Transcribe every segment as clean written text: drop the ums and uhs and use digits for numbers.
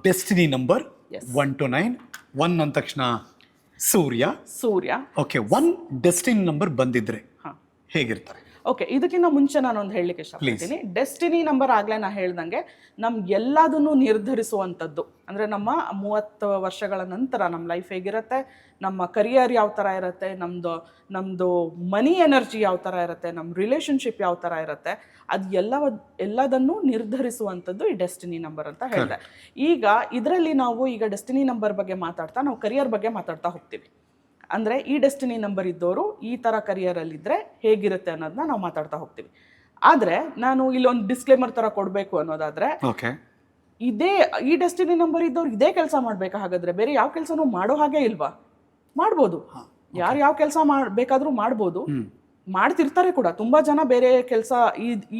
Destiny number Yes. 1 to 9. 1 ಅಂದ ತಕ್ಷಣ ಸೂರ್ಯ. Okay, 1 destiny number ಬಂದಿದ್ರೆ ಹೇಗಿರ್ತಾರೆ? ಓಕೆ, ಇದಕ್ಕಿಂತ ಮುಂಚೆ ನಾನೊಂದು ಹೇಳಲಿಕ್ಕೆ ಇಷ್ಟಪಡ್ತೀನಿ. ಡೆಸ್ಟಿನಿ ನಂಬರ್ ಆಗಲೇ ನಾ ಹೇಳ್ದಂಗೆ ಎಲ್ಲದನ್ನು ನಿರ್ಧರಿಸುವಂಥದ್ದು. ಅಂದರೆ ನಮ್ಮ 30 ವರ್ಷಗಳ ನಂತರ ನಮ್ಮ ಲೈಫ್ ಹೇಗಿರುತ್ತೆ, ನಮ್ಮ ಕರಿಯರ್ ಯಾವ ಥರ ಇರುತ್ತೆ, ನಮ್ಮದು ಮನಿ ಎನರ್ಜಿ ಯಾವ ಥರ ಇರುತ್ತೆ, ನಮ್ಮ ರಿಲೇಷನ್ಶಿಪ್ ಯಾವ ಥರ ಇರುತ್ತೆ, ಅದು ಎಲ್ಲದನ್ನು ನಿರ್ಧರಿಸುವಂಥದ್ದು ಈ ಡೆಸ್ಟಿನಿ ನಂಬರ್ ಅಂತ ಹೇಳಿದೆ. ಈಗ ಇದರಲ್ಲಿ ಈಗ ಡೆಸ್ಟಿನಿ ನಂಬರ್ ಬಗ್ಗೆ ಮಾತಾಡ್ತಾ ನಾವು ಕರಿಯರ್ ಬಗ್ಗೆ ಮಾತಾಡ್ತಾ ಹೋಗ್ತೀವಿ. ಅಂದರೆ ಈ ಡೆಸ್ಟಿನಿ ನಂಬರ್ ಇದ್ದವರು ಈ ಥರ ಕರಿಯರಲ್ಲಿದ್ದರೆ ಹೇಗಿರುತ್ತೆ ಅನ್ನೋದನ್ನ ನಾವು ಮಾತಾಡ್ತಾ ಹೋಗ್ತೀವಿ. ಆದರೆ ನಾನು ಇಲ್ಲೊಂದು ಡಿಸ್ಕ್ಲೇಮರ್ ಥರ ಕೊಡಬೇಕು ಅನ್ನೋದಾದರೆ, ಈ ಡೆಸ್ಟಿನಿ ನಂಬರ್ ಇದ್ದವ್ರು ಇದೇ ಕೆಲಸ ಮಾಡಬೇಕಾ? ಹಾಗಾದರೆ ಬೇರೆ ಯಾವ ಕೆಲಸನೂ ಮಾಡೋ ಹಾಗೆ ಇಲ್ವಾ? ಮಾಡ್ಬೋದು, ಯಾರು ಯಾವ ಕೆಲಸ ಬೇಕಾದರೂ ಮಾಡ್ಬೋದು, ಮಾಡ್ತಿರ್ತಾರೆ ಕೂಡ. ತುಂಬ ಜನ ಬೇರೆ ಕೆಲಸ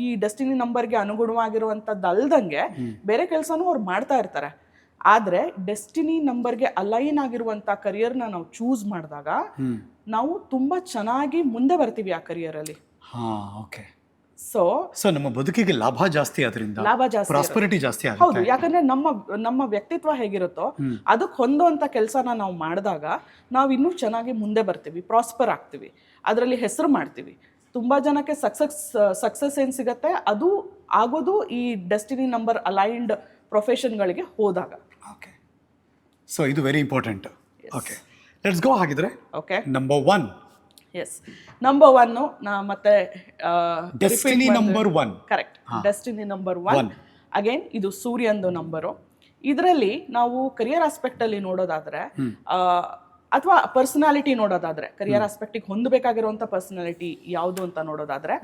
ಈ ಡೆಸ್ಟಿನಿ ನಂಬರ್ಗೆ ಅನುಗುಣವಾಗಿರುವಂಥದ್ದು ಅಲ್ದಂಗೆ ಬೇರೆ ಕೆಲಸನೂ ಅವ್ರು ಮಾಡ್ತಾ ಇರ್ತಾರೆ. ಆದರೆ ಡೆಸ್ಟಿನಿ ನಂಬರ್ಗೆ ಅಲೈನ್ ಆಗಿರುವಂಥ ಕರಿಯರ್ನ ನಾವು ಚೂಸ್ ಮಾಡಿದಾಗ ನಾವು ತುಂಬ ಚೆನ್ನಾಗಿ ಮುಂದೆ ಬರ್ತೀವಿ ಆ ಕರಿಯರಲ್ಲಿ. ಸೊ ನಮ್ಮ ಬದುಕಿಗೆ ಲಾಭ ಜಾಸ್ತಿ, ಅದರಿಂದ ಪ್ರಾಸ್ಪರಿಟಿ ಜಾಸ್ತಿ ಆಗುತ್ತೆ. ಹೌದು, ಯಾಕಂದ್ರೆ ನಮ್ಮ ವ್ಯಕ್ತಿತ್ವ ಹೇಗಿರುತ್ತೋ ಅದಕ್ಕೆ ಹೊಂದುವಂಥ ಕೆಲಸನ ನಾವು ಮಾಡಿದಾಗ ನಾವು ಇನ್ನೂ ಚೆನ್ನಾಗಿ ಮುಂದೆ ಬರ್ತೀವಿ, ಪ್ರಾಸ್ಪರ್ ಆಗ್ತೀವಿ, ಅದರಲ್ಲಿ ಹೆಸರು ಮಾಡ್ತೀವಿ. ತುಂಬ ಜನಕ್ಕೆ ಸಕ್ಸಸ್ ಏನು ಸಿಗತ್ತೆ, ಅದು ಆಗೋದು ಈ ಡೆಸ್ಟಿನಿ ನಂಬರ್ ಅಲೈನ್ಡ್ ಪ್ರೊಫೆಷನ್ಗಳಿಗೆ ಹೋದಾಗ. ಓಕೆ, ಸೊ ಇದು very important. Okay, let's go. ಹಾಗಿದ್ರೆ ಓಕೆ, ನಂಬರ್ 1. ಎಸ್, ನಂಬರ್ 1 ಮತ್ತೆ destiny number 1. Correct, destiny number 1. Again ಇದು ಸೂರ್ಯಂದು ನಂಬರು. ಇದರಲ್ಲಿ ನಾವು ಕರಿಯರ್ ಆಸ್ಪೆಕ್ಟ್ ಅಲ್ಲಿ ನೋಡೋದಾದ್ರೆ ಅಥವಾ ಪರ್ಸನಾಲಿಟಿ ನೋಡೋದಾದ್ರೆ, ಕರಿಯರ್ ಆಸ್ಪೆಕ್ಟಿಗೆ ಹೊಂದಬೇಕಾಗಿರುವಂಥ ಪರ್ಸನಾಲಿಟಿ ಯಾವುದು ಅಂತ ನೋಡೋದಾದ್ರೆ,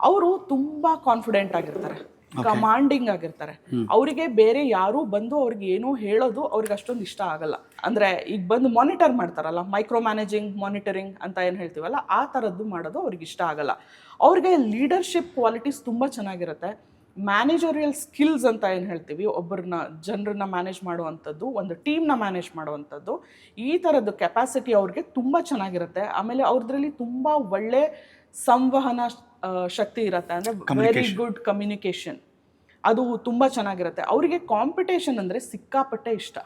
ಅವರು ತುಂಬಾ ಕಾನ್ಫಿಡೆಂಟ್ ಆಗಿರ್ತಾರೆ, ಕಮಾಂಡಿಂಗ್ ಆಗಿರ್ತಾರೆ. ಅವರಿಗೆ ಬೇರೆ ಯಾರು ಬಂದು ಅವ್ರಿಗೆ ಏನೋ ಹೇಳೋದು ಅವ್ರಿಗೆ ಅಷ್ಟೊಂದು ಇಷ್ಟ ಆಗಲ್ಲ. ಅಂದ್ರೆ ಈಗ ಬಂದು ಮಾನಿಟರ್ ಮಾಡ್ತಾರಲ್ಲ, ಮೈಕ್ರೋ ಮ್ಯಾನೇಜಿಂಗ್, ಮಾನಿಟರಿಂಗ್ ಅಂತ ಏನು ಹೇಳ್ತೀವಲ್ಲ, ಆ ಥರದ್ದು ಮಾಡೋದು ಅವ್ರಿಗೆ ಇಷ್ಟ ಆಗಲ್ಲ. ಅವ್ರಿಗೆ ಲೀಡರ್ಶಿಪ್ ಕ್ವಾಲಿಟೀಸ್ ತುಂಬ ಚೆನ್ನಾಗಿರುತ್ತೆ. ಮ್ಯಾನೇಜರಿಯಲ್ ಸ್ಕಿಲ್ಸ್ ಅಂತ ಏನು ಹೇಳ್ತೀವಿ, ಜನರನ್ನ ಮ್ಯಾನೇಜ್ ಮಾಡುವಂಥದ್ದು, ಒಂದು ಟೀಮ್ನ ಮ್ಯಾನೇಜ್ ಮಾಡುವಂಥದ್ದು, ಈ ಥರದ್ದು ಕೆಪಾಸಿಟಿ ಅವ್ರಿಗೆ ತುಂಬ ಚೆನ್ನಾಗಿರುತ್ತೆ. ಆಮೇಲೆ ಅವ್ರದ್ರಲ್ಲಿ ತುಂಬ ಒಳ್ಳೆ ಸಂವಹನ ಶಕ್ತಿ ಇರುತ್ತೆ. ಅಂದರೆ ವೆರಿ ಗುಡ್ ಕಮ್ಯುನಿಕೇಷನ್, ಅದು ತುಂಬ ಚೆನ್ನಾಗಿರುತ್ತೆ. ಅವರಿಗೆ ಕಾಂಪಿಟೇಷನ್ ಅಂದರೆ ಸಿಕ್ಕಾಪಟ್ಟೆ ಇಷ್ಟ.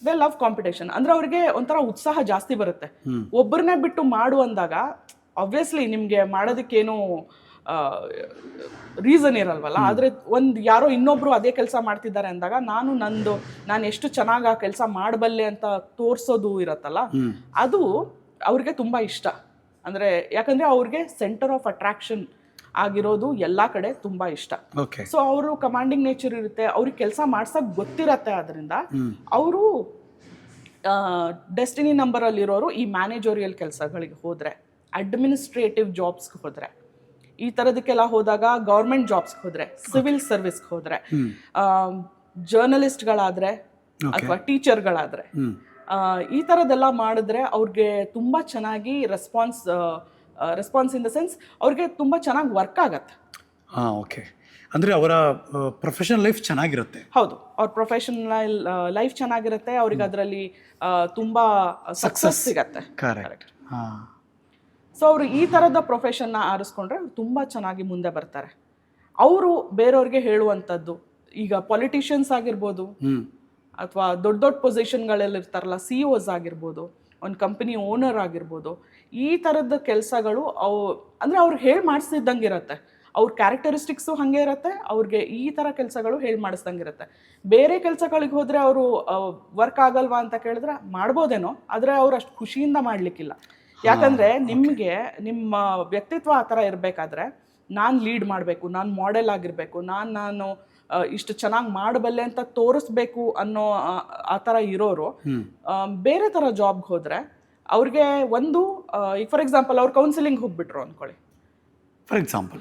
They love competition. ಅಂದರೆ ಅವ್ರಿಗೆ ಒಂಥರ ಉತ್ಸಾಹ ಜಾಸ್ತಿ ಬರುತ್ತೆ. ಒಬ್ಬರನ್ನೇ ಬಿಟ್ಟು ಮಾಡು ಅಂದಾಗ ಆಬ್ವಿಯಸ್ಲಿ ನಿಮಗೆ ಮಾಡೋದಕ್ಕೇನು ರೀಸನ್ ಇರಲ್ವಲ್ಲ. ಆದರೆ ಯಾರೋ ಇನ್ನೊಬ್ರು ಅದೇ ಕೆಲಸ ಮಾಡ್ತಿದ್ದಾರೆ ಅಂದಾಗ ನಾನು ಎಷ್ಟು ಚೆನ್ನಾಗಿ ಆ ಕೆಲಸ ಮಾಡಬಲ್ಲೆ ಅಂತ ತೋರಿಸೋದು ಇರತ್ತಲ್ಲ, ಅದು ಅವ್ರಿಗೆ ತುಂಬ ಇಷ್ಟ. ಅಂದರೆ ಯಾಕಂದರೆ ಅವ್ರಿಗೆ ಸೆಂಟರ್ ಆಫ್ ಅಟ್ರಾಕ್ಷನ್ ಆಗಿರೋದು ಎಲ್ಲ ಕಡೆ ತುಂಬ ಇಷ್ಟ. ಸೊ ಅವರು ಕಮಾಂಡಿಂಗ್ ನೇಚರ್ ಇರುತ್ತೆ, ಅವ್ರಿಗೆ ಕೆಲಸ ಮಾಡ್ಸೋಕೆ ಗೊತ್ತಿರತ್ತೆ. ಅದರಿಂದ ಅವರು ಡೆಸ್ಟಿನಿ ನಂಬರಲ್ಲಿರೋರು ಈ ಮ್ಯಾನೇಜೋರಿಯಲ್ ಕೆಲಸಗಳಿಗೆ ಹೋದರೆ, ಅಡ್ಮಿನಿಸ್ಟ್ರೇಟಿವ್ ಜಾಬ್ಸ್ಗೆ ಹೋದರೆ, ಈ ಥರದಕ್ಕೆಲ್ಲ ಹೋದಾಗ, ಗೌರ್ಮೆಂಟ್ ಜಾಬ್ಸ್ಗೆ ಹೋದರೆ, ಸಿವಿಲ್ ಸರ್ವಿಸ್ಗೆ ಹೋದರೆ, ಜರ್ನಲಿಸ್ಟ್ಗಳಾದರೆ ಅಥವಾ ಟೀಚರ್ಗಳಾದರೆ, ಈ ಥರದ್ದೆಲ್ಲ ಮಾಡಿದ್ರೆ ಅವ್ರಿಗೆ ತುಂಬ ಚೆನ್ನಾಗಿ ರೆಸ್ಪಾನ್ಸ್ ಇನ್ ದ ಸೆನ್ಸ್ ಅವ್ರಿಗೆ ತುಂಬ ಚೆನ್ನಾಗಿ ವರ್ಕ್ ಆಗತ್ತೆ. ಓಕೆ, ಅಂದರೆ ಅವರ ಪ್ರೊಫೆಷನಲ್ ಲೈಫ್ ಚೆನ್ನಾಗಿರುತ್ತೆ. ಹೌದು, ಅವ್ರ ಪ್ರೊಫೆಷನಲ್ ಲೈಫ್ ಚೆನ್ನಾಗಿರುತ್ತೆ, ಅವ್ರಿಗೆ ಅದರಲ್ಲಿ ತುಂಬ ಸಕ್ಸಸ್ ಸಿಗತ್ತೆ. ಕರೆಕ್ಟ್. ಸೊ ಅವರು ಈ ಥರದ ಪ್ರೊಫೆಷನ್ನ ಆರಿಸ್ಕೊಂಡ್ರೆ ತುಂಬ ಚೆನ್ನಾಗಿ ಮುಂದೆ ಬರ್ತಾರೆ. ಅವರು ಬೇರೆಯವ್ರಿಗೆ ಹೇಳುವಂಥದ್ದು, ಈಗ ಪೊಲಿಟಿಷಿಯನ್ಸ್ ಆಗಿರ್ಬೋದು ಅಥವಾ ದೊಡ್ಡ ದೊಡ್ಡ ಪೊಸಿಷನ್ಗಳಲ್ಲಿ ಇರ್ತಾರಲ್ಲ, CEOs ಆಗಿರ್ಬೋದು, ಒಂದು ಕಂಪನಿ ಓನರ್ ಆಗಿರ್ಬೋದು, ಈ ಥರದ ಕೆಲಸಗಳು ಅಂದರೆ ಅವ್ರಿಗೆ ಹೇಳಿ ಮಾಡಿಸ್ತಿದ್ದಂಗೆ ಇರುತ್ತೆ. ಅವ್ರ ಕ್ಯಾರೆಕ್ಟರಿಸ್ಟಿಕ್ಸು ಹಾಗೆ ಇರುತ್ತೆ, ಅವ್ರಿಗೆ ಈ ಥರ ಕೆಲಸಗಳು ಹೇಳಿ ಮಾಡಿಸ್ದಂಗೆ ಇರುತ್ತೆ. ಬೇರೆ ಕೆಲಸಗಳಿಗೆ ಹೋದರೆ ಅವರು ವರ್ಕ್ ಆಗಲ್ವಾ ಅಂತ ಕೇಳಿದ್ರೆ ಮಾಡ್ಬೋದೇನೋ, ಆದರೆ ಅವ್ರು ಅಷ್ಟು ಖುಷಿಯಿಂದ ಮಾಡಲಿಕ್ಕಿಲ್ಲ. ಯಾಕಂದರೆ ನಿಮ್ಮ ವ್ಯಕ್ತಿತ್ವ ಆ ಥರ ಇರಬೇಕಾದ್ರೆ, ನಾನು ಲೀಡ್ ಮಾಡಬೇಕು, ನಾನು ಮಾಡೆಲ್ ಆಗಿರಬೇಕು, ನಾನು ಇಷ್ಟು ಚೆನ್ನಾಗಿ ಮಾಡಬಲ್ಲೆ ಅಂತ ತೋರಿಸ್ಬೇಕು ಅನ್ನೋ ಆ ಥರ ಇರೋರು ಬೇರೆ ಥರ ಜಾಬ್ಗೆ ಹೋದರೆ ಅವ್ರಿಗೆ ಈಗ ಫಾರ್ ಎಕ್ಸಾಂಪಲ್ ಅವ್ರು ಕೌನ್ಸಿಲಿಂಗ್ ಹೋಗ್ಬಿಟ್ರು ಅಂದ್ಕೊಳ್ಳಿ, ಫಾರ್ ಎಕ್ಸಾಂಪಲ್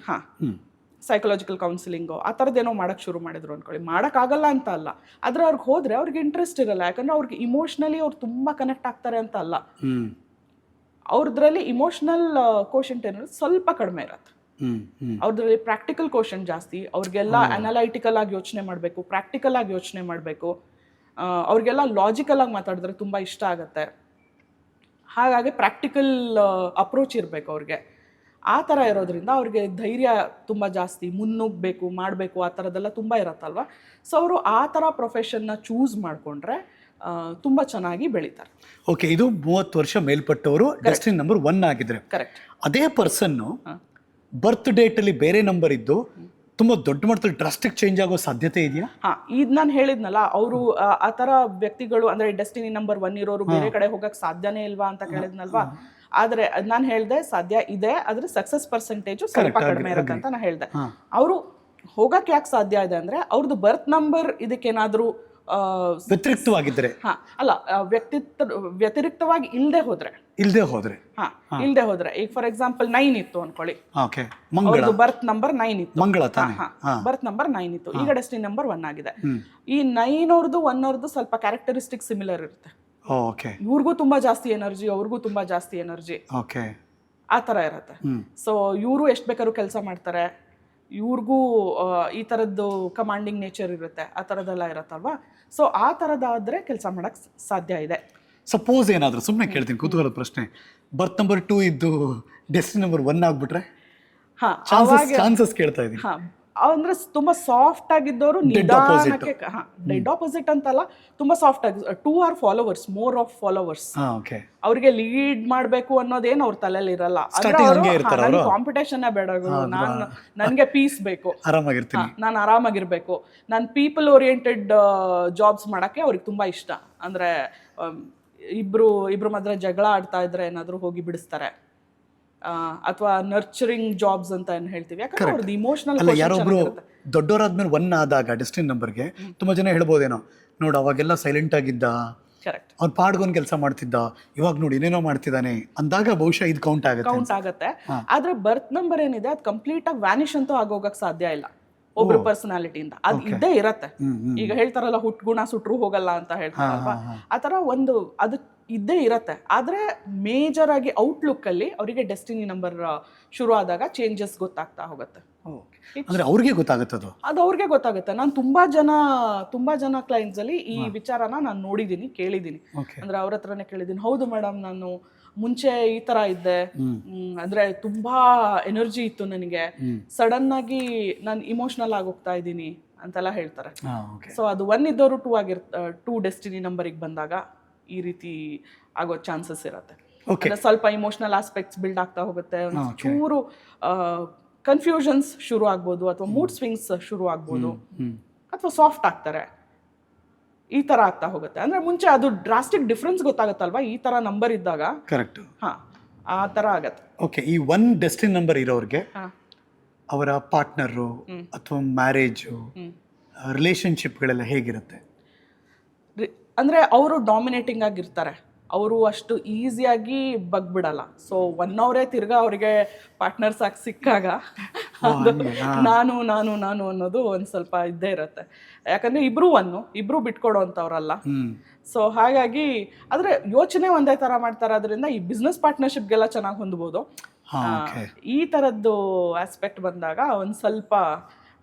ಸೈಕಲಾಜಿಕಲ್ ಕೌನ್ಸಿಲಿಂಗು ಆ ಥರದ್ದೇನೋ ಮಾಡೋಕ್ಕೆ ಶುರು ಮಾಡಿದ್ರು ಅಂದ್ಕೊಳ್ಳಿ. ಮಾಡೋಕ್ಕಾಗಲ್ಲ ಅಂತ ಅಲ್ಲ, ಆದರೆ ಅವ್ರಿಗೆ ಹೋದರೆ ಅವ್ರಿಗೆ ಇಂಟ್ರೆಸ್ಟ್ ಇರಲ್ಲ. ಯಾಕಂದರೆ ಅವ್ರಿಗೆ ಇಮೋಷ್ನಲಿ ಅವ್ರು ತುಂಬ ಕನೆಕ್ಟ್ ಆಗ್ತಾರೆ ಅಂತ ಅಲ್ಲ, ಅವ್ರದ್ರಲ್ಲಿ ಇಮೋಷ್ನಲ್ ಕೋಶೆಂಟ್ ಏನಾದ್ರು ಸ್ವಲ್ಪ ಕಡಿಮೆ ಇರತ್ತೆ. ಅವ್ರದ್ರಲ್ಲಿ ಪ್ರಾಕ್ಟಿಕಲ್ ಕೋಶೆಂಟ್ ಜಾಸ್ತಿ. ಅವ್ರಿಗೆಲ್ಲ ಅನಲೈಟಿಕಲ್ ಆಗಿ ಯೋಚನೆ ಮಾಡಬೇಕು, ಪ್ರಾಕ್ಟಿಕಲ್ ಆಗಿ ಯೋಚನೆ ಮಾಡಬೇಕು, ಅವ್ರಿಗೆಲ್ಲ ಲಾಜಿಕಲ್ ಆಗಿ ಮಾತಾಡಿದ್ರೆ ತುಂಬ ಇಷ್ಟ ಆಗುತ್ತೆ. ಹಾಗಾಗಿ ಪ್ರಾಕ್ಟಿಕಲ್ ಅಪ್ರೋಚ್ ಇರಬೇಕು ಅವ್ರಿಗೆ. ಆ ಥರ ಇರೋದ್ರಿಂದ ಅವ್ರಿಗೆ ಧೈರ್ಯ ತುಂಬ ಜಾಸ್ತಿ, ಮುನ್ನುಗ್ಗಬೇಕು, ಮಾಡಬೇಕು, ಆ ಥರದ್ದೆಲ್ಲ ತುಂಬ ಇರತ್ತಲ್ವ. ಸೊ ಅವರು ಆ ಥರ ಪ್ರೊಫೆಷನ್ನ ಚೂಸ್ ಮಾಡಿಕೊಂಡ್ರೆ ತುಂಬ ಚೆನ್ನಾಗಿ ಬೆಳೀತಾರೆ. ಓಕೆ, ಇದು 30 ವರ್ಷ ಮೇಲ್ಪಟ್ಟವರು ಡೆಸ್ಟಿನಿ ನಂಬರ್ 1 ಆಗಿದ್ರೆ, ಕರೆಕ್ಟ್. ಅದೇ ಪರ್ಸನ್ನು ಬರ್ತ್ ಡೇಟಲ್ಲಿ ಬೇರೆ ನಂಬರ್ ಇದ್ದು ತುಂಬ ದೊಡ್ಡ ಮಟ್ಟದಲ್ಲಿ ಡ್ರಾಸ್ಟಿಕ್ ಚೇಂಜ್ ಆಗೋ ಸಾಧ್ಯತೆ ಇದೆಯಾ? ಇದು ನಾನು ಹೇಳಿದ್ನಲ್ಲ, ಅವರು ಆ ಥರ ವ್ಯಕ್ತಿಗಳು ಅಂದರೆ ಡೆಸ್ಟಿನಿ ನಂಬರ್ 1 ಇರೋರು ಬೇರೆ ಕಡೆ ಹೋಗಕ್ಕೆ ಸಾಧ್ಯನೇ ಇಲ್ವಾ ಅಂತ ಕೇಳಿದ್ನಲ್ವಾ. ಆದರೆ ನಾನು ಹೇಳಿದೆ ಸಾಧ್ಯ ಇದೆ, ಆದರೆ ಸಕ್ಸಸ್ ಪರ್ಸೆಂಟೇಜು ಸ್ವಲ್ಪ ಕಡಿಮೆ ಇರುತ್ತೆ ಅಂತ ನಾನು ಹೇಳಿದೆ. ಅವರು ಹೋಗಕ್ಕೆ ಯಾಕೆ ಸಾಧ್ಯ ಇದೆ ಅಂದರೆ ಅವ್ರದ್ದು ಬರ್ತ್ ನಂಬರ್ ಇದಕ್ಕೇನಾದರೂ ವ್ಯತಿರಿಕ್ತವಾಗಿದ್ದರೆ, ಅಲ್ಲ, ವ್ಯತಿರಿಕ್ತವಾಗಿ ಇಲ್ಲದೆ ಹೋದ್ರೆ ಈಗ ಫಾರ್ ಎಕ್ಸಾಂಪಲ್ 9 ಇತ್ತು ಅನ್ಕೊಳ್ಳಿ, ಬರ್ತ್ ನಂಬರ್ 9 ಇತ್ತು, ಬರ್ತ್ ನಂಬರ್ 9 ಇತ್ತು, ಈಗ ಡೆಸ್ಟಿನಿ ನಂಬರ್ 1 ಆಗಿದೆ. ಈ 9 ಅವ್ರದ್ದು 1 ಅವ್ರದ್ದು ಸ್ವಲ್ಪ ಕ್ಯಾರೆಕ್ಟರಿಸ್ಟಿಕ್ ಸಿಮಿಲರ್ ಇರುತ್ತೆ. ಇವ್ರಿಗೂ ತುಂಬಾ ಜಾಸ್ತಿ ಎನರ್ಜಿ, ಅವ್ರಿಗೂ ತುಂಬಾ ಜಾಸ್ತಿ ಎನರ್ಜಿ, ಆ ಥರ ಇರುತ್ತೆ. ಸೊ ಇವರು ಎಷ್ಟು ಬೇಕಾದ್ರೂ ಕೆಲಸ ಮಾಡ್ತಾರೆ, ಇವ್ರಿಗೂ ಈ ಥರದ್ದು ಕಮಾಂಡಿಂಗ್ ನೇಚರ್ ಇರುತ್ತೆ, ಆ ಥರದ್ದೆಲ್ಲ ಇರುತ್ತಲ್ವಾ. ಸೊ ಆ ಥರದ್ದಾದರೆ ಕೆಲಸ ಮಾಡೋಕ್ಕೆ ಸಾಧ್ಯ ಇದೆ. ಸಪೋಸ್ ಏನಾದರೂ, ಸುಮ್ಮನೆ ಕೇಳ್ತೀನಿ, ಕುತೂಹಲದ ಪ್ರಶ್ನೆ, ಬರ್ತ್ ನಂಬರ್ 2 ಇದ್ದು ಡೆಸ್ಟಿನಿ ನಂಬರ್ 1 ಆಗ್ಬಿಟ್ರೆ ಚಾನ್ಸಸ್ ಕೇಳ್ತಾ ಇದ್ದೀನಿ. ಅಂದ್ರೆ ತುಂಬಾ ಸಾಫ್ಟ್ ಆಗಿದ್ದವರು ನಿಧಾನಕ್ಕೆ, ಡೆಡ್ ಆಪೋಸಿಟ್ ಅಂತಲ್ಲ, ತುಂಬಾ ಸಾಫ್ಟ್ ಆಗಿ 2 are followers, more of followers. ಅವ್ರಿಗೆ ಲೀಡ್ ಮಾಡ್ಬೇಕು ಅನ್ನೋದೇನು ಅವ್ರ ತಲೆಯಲ್ಲಿ ಇರಲ್ಲ. ಕಾಂಪಿಟೇಷನ್ ಬೇಡ, ನನ್ಗೆ ಪೀಸ್ ಬೇಕು, ನಾನು ಆರಾಮಾಗಿರ್ಬೇಕು, ನಾನು ಪೀಪಲ್ ಓರಿಯೆಂಟೆಡ್ ಜಾಬ್ಸ್ ಮಾಡಕ್ಕೆ ಅವ್ರಿಗೆ ತುಂಬಾ ಇಷ್ಟ. ಅಂದ್ರೆ ಇಬ್ರು ಮಾತ್ರ ಜಗಳ ಆಡ್ತಾ ಇದ್ರೆ ಏನಾದ್ರು ಹೋಗಿ ಬಿಡಿಸ್ತಾರೆ, ಅಥವಾ ನರ್ಚರಿಂಗ್ ಜಾಬ್ಸ್ ಅಂತ ಏನು ಹೇಳ್ತೀವಿ, ಯಾಕಂದ್ರೆ ಅವ್ರದ್ದು ಇಮೋಷನಲ್. ಯಾರೊಬ್ರು ದೊಡ್ಡವರಾದ್ಮೇಲೆ 1 ಆದಾಗ ಡೆಸ್ಟಿನಿ ನಂಬರ್ಗೆ ತುಂಬಾ ಜನ ಹೇಳ್ಬೋದೇನೋ, ನೋಡು ಅವಾಗೆಲ್ಲ ಸೈಲೆಂಟ್ ಆಗಿದ್ದ, ಅವ್ನು ಪಾಡ್ಗೊಂದು ಕೆಲಸ ಮಾಡ್ತಿದ್ದ, ಇವಾಗ ನೋಡಿ ಏನೇನೋ ಮಾಡ್ತಿದ್ದಾನೆ ಅಂದಾಗ ಬಹುಶಃ ಇದು ಕೌಂಟ್ ಆಗುತ್ತೆ. ಆದ್ರೆ ಬರ್ತ್ ನಂಬರ್ ಏನಿದೆ ಅದು ಕಂಪ್ಲೀಟ್ ಆಗಿ ವ್ಯಾನಿಶ್ ಅಂತೂ ಆಗೋಗಕ್ಕೆ ಸಾಧ್ಯ ಇಲ್ಲ ಒಬ್ರು ಪರ್ಸನಾಲಿಟಿಯಿಂದ. ಅದು ಇದ್ದೇ ಇರತ್ತೆ. ಈಗ ಹೇಳ್ತಾರಲ್ಲ ಹುಟ್ಗುಣ ಸುಟ್ರು ಹೋಗಲ್ಲ ಅಂತ ಹೇಳ್ತಾರಲ್ವಾ, ಆತರ ಅದು ಇದ್ದೇ ಇರತ್ತೆ. ಆದ್ರೆ ಮೇಜರ್ ಆಗಿ ಔಟ್ಲುಕ್ ಅಲ್ಲಿ ಅವರಿಗೆ ಡೆಸ್ಟಿನಿ ನಂಬರ್ ಶುರು ಆದಾಗ ಚೇಂಜಸ್ ಗೊತ್ತಾಗ್ತಾ ಹೋಗುತ್ತೆ. ಅಂದ್ರೆ ಅವ್ರಿಗೆ ಗೊತ್ತಾಗುತ್ತೆ, ಅದು ಅವ್ರಿಗೆ ಗೊತ್ತಾಗುತ್ತೆ. ನಾನು ತುಂಬಾ ಜನ ಕ್ಲೈಂಟ್ಸ್ ಅಲ್ಲಿ ಈ ವಿಚಾರನ ನಾನು ನೋಡಿದೀನಿ, ಕೇಳಿದೀನಿ. ಅಂದ್ರೆ ಅವ್ರ ಹತ್ರನೇ ಕೇಳಿದೀನಿ, ಹೌದು ಮೇಡಮ್, ನಾನು ಮುಂಚೆ ಈ ತರ ಇದ್ದೆ, ಅಂದ್ರೆ ತುಂಬಾ ಎನರ್ಜಿ ಇತ್ತು ನನಗೆ, ಸಡನ್ ಆಗಿ ನಾನು ಇಮೋಷನಲ್ ಆಗೋಗ್ತಾ ಇದ್ದೀನಿ ಅಂತೆಲ್ಲ ಹೇಳ್ತಾರೆ. ಸೊ ಅದು 1 ಇದ್ದವರು 2 ಡೆಸ್ಟಿನಿ ನಂಬರಿಗೆ ಬಂದಾಗ ಈ ರೀತಿ ಆಗೋ ಚಾನ್ಸಸ್ ಇರುತ್ತೆ. ಸ್ವಲ್ಪ ಇಮೋಷನಲ್ ಆಸ್ಪೆಕ್ಟ್ಸ್ ಬಿಲ್ಡ್ ಆಗ್ತಾ ಹೋಗುತ್ತೆ, ಚೂರು ಕನ್ಫ್ಯೂಷನ್ಸ್ ಶುರು ಆಗ್ಬೋದು, ಅಥವಾ ಮೂಡ್ ಸ್ವಿಂಗ್ಸ್ ಶುರು ಆಗ್ಬೋದು, ಅಥವಾ ಸಾಫ್ಟ್ ಆಗ್ತಾರೆ, ಈ ತರ ಆಗ್ತಾ ಹೋಗುತ್ತೆ. ಅಂದ್ರೆ ಮುಂಚೆ ಅದು ಡ್ರಾಸ್ಟಿಕ್ ಡಿಫ್ರೆನ್ಸ್ ಗೊತ್ತಾಗತ್ತಲ್ವಾ ಈ ತರ ನಂಬರ್ ಇದ್ದಾಗ. ಕರೆಕ್ಟ್. ಆ ತರ ಆಗತ್ತೆ. ಓಕೆ, ಈ 1 ಡೆಸ್ಟಿನಿ ನಂಬರ್ ಇರೋರಿಗೆ ಅವರ ಪಾರ್ಟ್ನರು ಅಥವಾ ಮ್ಯಾರೇಜು, ರಿಲೇಶನ್ಶಿಪ್ಗಳೆಲ್ಲ ಹೇಗಿರುತ್ತೆ? ಅಂದ್ರೆ ಅವರು ಡಾಮಿನೇಟಿಂಗ್ ಆಗಿರ್ತಾರೆ, ಅವರು ಅಷ್ಟು ಈಸಿಯಾಗಿ ಬಗ್ಬಿಡಲ್ಲ. ಸೊ 1 ಅವರೇ ತಿರ್ಗಾ ಅವರಿಗೆ ಪಾರ್ಟ್ನರ್ಸ್ ಆಗಿ ಸಿಕ್ಕಾಗ ನಾನು ನಾನು ನಾನು ಅನ್ನೋದು ಒಂದ್ ಸ್ವಲ್ಪ ಇದ್ದೇ ಇರುತ್ತೆ. ಯಾಕಂದ್ರೆ ಇಬ್ರು ಬಿಟ್ಕೊಡೋ ಅಂತವ್ರಲ್ಲ. ಸೊ ಹಾಗಾಗಿ ಆದ್ರೆ ಯೋಚನೆ ಒಂದೇ ತರ ಮಾಡ್ತಾರೋದ್ರಿಂದ ಈ ಬಿಸ್ನೆಸ್ ಪಾರ್ಟ್ನರ್ಶಿಪ್ಗೆಲ್ಲ ಚೆನ್ನಾಗಿ ಹೊಂದ್ಬೋದು. ಈ ತರದ್ದು ಆಸ್ಪೆಕ್ಟ್ ಬಂದಾಗ ಒಂದ್ ಸ್ವಲ್ಪ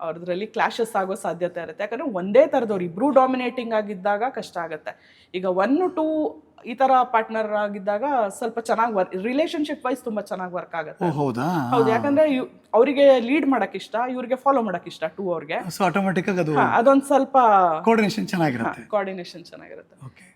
ಅವ್ರದ್ರಲ್ಲಿ ಕ್ಲಾಶಸ್ ಆಗೋ ಸಾಧ್ಯತೆ ಇರುತ್ತೆ. ಯಾಕಂದ್ರೆ ಒಂದೇ ತರದವ್ರು ಇಬ್ರು ಡಾಮಿನೇಟಿಂಗ್ ಆಗಿದ್ದಾಗ ಕಷ್ಟ ಆಗುತ್ತೆ. ಈಗ 1, 2 ಈ ತರ ಪಾರ್ಟ್ನರ್ ಆಗಿದ್ದಾಗ ಸ್ವಲ್ಪ ಚೆನ್ನಾಗಿ ರಿಲೇಶನ್ಶಿಪ್ ವೈಸ್ ತುಂಬಾ ಚೆನ್ನಾಗಿ ವರ್ಕ್ ಆಗುತ್ತೆ. ಹೌದು, ಯಾಕಂದ್ರೆ ಅವರಿಗೆ ಲೀಡ್ ಮಾಡಕ್ ಇಷ್ಟ, ಇವ್ರಿಗೆ ಫಾಲೋ ಮಾಡಕ್ ಇಷ್ಟ, 2 ಅವ್ರಿಗೆ. ಆಟೋಮೆಟಿಕ್ ಆಗಿ ಅದೊಂದ್ ಸ್ವಲ್ಪ ಕೋಆರ್ಡಿನೇಷನ್ ಚೆನ್ನಾಗಿರುತ್ತೆ. ಓಕೆ.